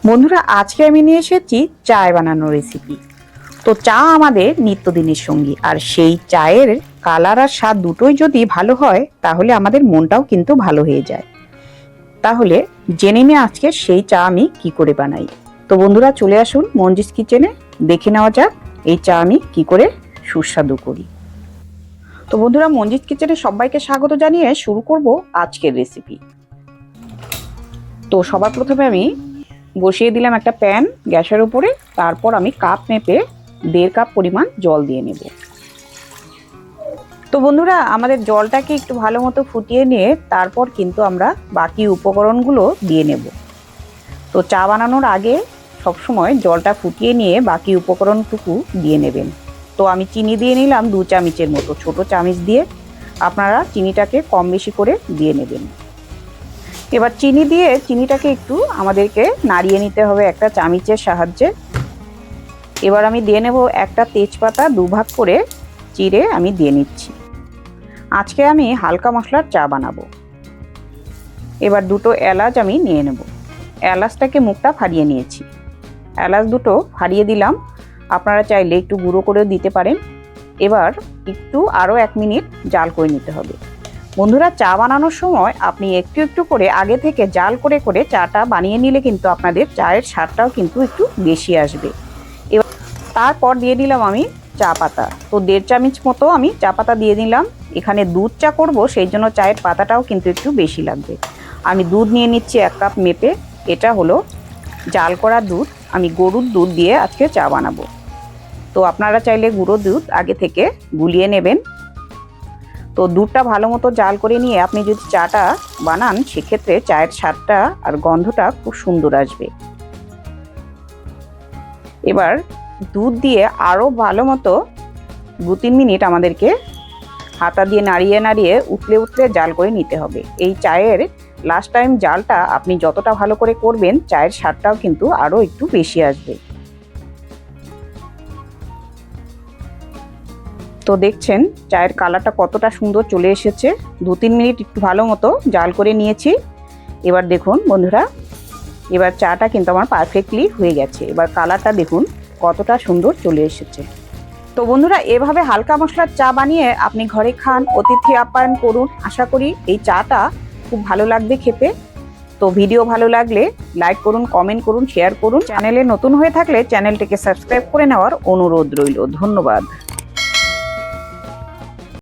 বন্ধুরা, আজকে আমি নিয়ে এসেছি চায় বানানোর রেসিপি। তো চা আমাদের নিত্যদিনের সঙ্গী, আর সেই চায়ের কালার আর স্বাদ দুটোই যদি ভালো হয় তাহলে আমাদের মনটাও কিন্তু ভালো হয়ে যায়। তাহলে জেনে নিয়ে আজকে সেই চা আমি কি করে বানাই। তো বন্ধুরা, চলে আসুন মঞ্জিস কিচেনে, দেখে নেওয়া যাক এই চা আমি কি করে সুস্বাদু করি। তো বন্ধুরা, মঞ্জিস কিচেনে সবাইকে স্বাগত জানিয়ে শুরু করব আজকের রেসিপি। তো সবার প্রথমে আমি বসিয়ে দিলাম একটা প্যান গ্যাসের উপরে। তারপর আমি কাপ মেপে 1.5 কাপ পরিমাণ জল দিয়ে নেব। তো বন্ধুরা, আমাদের জলটাকে একটু ভালো মতো ফুটিয়ে নিয়ে তারপর কিন্তু আমরা বাকি উপকরণগুলো দিয়ে নেব। তো চা বানানোর আগে সবসময় জলটা ফুটিয়ে নিয়ে বাকি উপকরণটুকু দিয়ে নেবেন। তো আমি চিনি দিয়ে নিলাম 2 চামচের মতো, ছোট চামচ দিয়ে। আপনারা চিনিটাকে কম বেশি করে দিয়ে নেবেন। এবার চিনি দিয়ে চিনিটাকে একটু আমাদেরকে নাড়িয়ে নিতে হবে একটা চামচের সাহায্যে। এবার আমি দিয়ে নেব একটা তেজপাতা 2 ভাগ করে চিড়ে আমি দিয়ে নিচ্ছি। আজকে আমি হালকা মশলার চা বানাবো। এবার 2টো এলাচ আমি নিয়ে নেব। এলাচটাকে মুখটা ফাড়িয়ে নিয়েছি। এলাচ 2টো ফাড়িয়ে দিলাম। আপনারা চাইলে একটু গুঁড়ো করেও দিতে পারেন। এবার একটু আরও 1 মিনিট জাল করে নিতে হবে। বন্ধুরা, চা বানানোর সময় আপনি একটু একটু করে আগে থেকে জাল করে করে চাটা বানিয়ে নিলে কিন্তু আপনাদের চায়ের স্বাদটাও কিন্তু একটু বেশি আসবে। এবার তারপর দিয়ে দিলাম আমি চা পাতা। তো 1.5 চামচ মতো আমি চা পাতা দিয়ে দিলাম। এখানে দুধ চা করব, সেই জন্য চায়ের পাতাটাও কিন্তু একটু বেশি লাগবে। আমি দুধ নিয়ে নিচ্ছি 1 কাপ মেপে। এটা হলো জাল করা দুধ। আমি গরুর দুধ দিয়ে আজকে চা বানাবো। তো আপনারা চাইলে গুঁড়ো দুধ আগে থেকে গুলিয়ে নেবেন। তো দুধটা ভালো মতো জাল করে নিয়ে আপনি যদি চাটা বানান, সেক্ষেত্রে চায়ের স্বাদটা আর গন্ধটা খুব সুন্দর আসবে। এবার দুধ দিয়ে আরও ভালো মতো 2-3 মিনিট আমাদেরকে হাতা দিয়ে নাড়িয়ে নাড়িয়ে উতলে উতলে জাল করে নিতে হবে। এই চায়ের লাস্ট টাইম জালটা আপনি যতটা ভালো করে করবেন, চায়ের স্বাদটাও কিন্তু আরও একটু বেশি আসবে। তো দেখছেন চায়ের কালারটা কতটা সুন্দর চলে এসেছে। 2-3 মিনিট একটু ভালো মতো জাল করে নিয়েছি। এবার দেখুন বন্ধুরা, এবার চাটা কিন্তু আমার পারফেক্টলি হয়ে গেছে। এবার কালারটা দেখুন কতটা সুন্দর চলে এসেছে। তো বন্ধুরা, এভাবে হালকা মশলার চা বানিয়ে আপনি ঘরে খান, অতিথি আপ্যায়ন করুন। আশা করি এই চাটা খুব ভালো লাগবে খেতে। তো ভিডিও ভালো লাগলে লাইক করুন, কমেন্ট করুন, শেয়ার করুন। চ্যানেলে নতুন হয়ে থাকলে চ্যানেলটিকে সাবস্ক্রাইব করে নেওয়ার অনুরোধ রইল। ধন্যবাদ।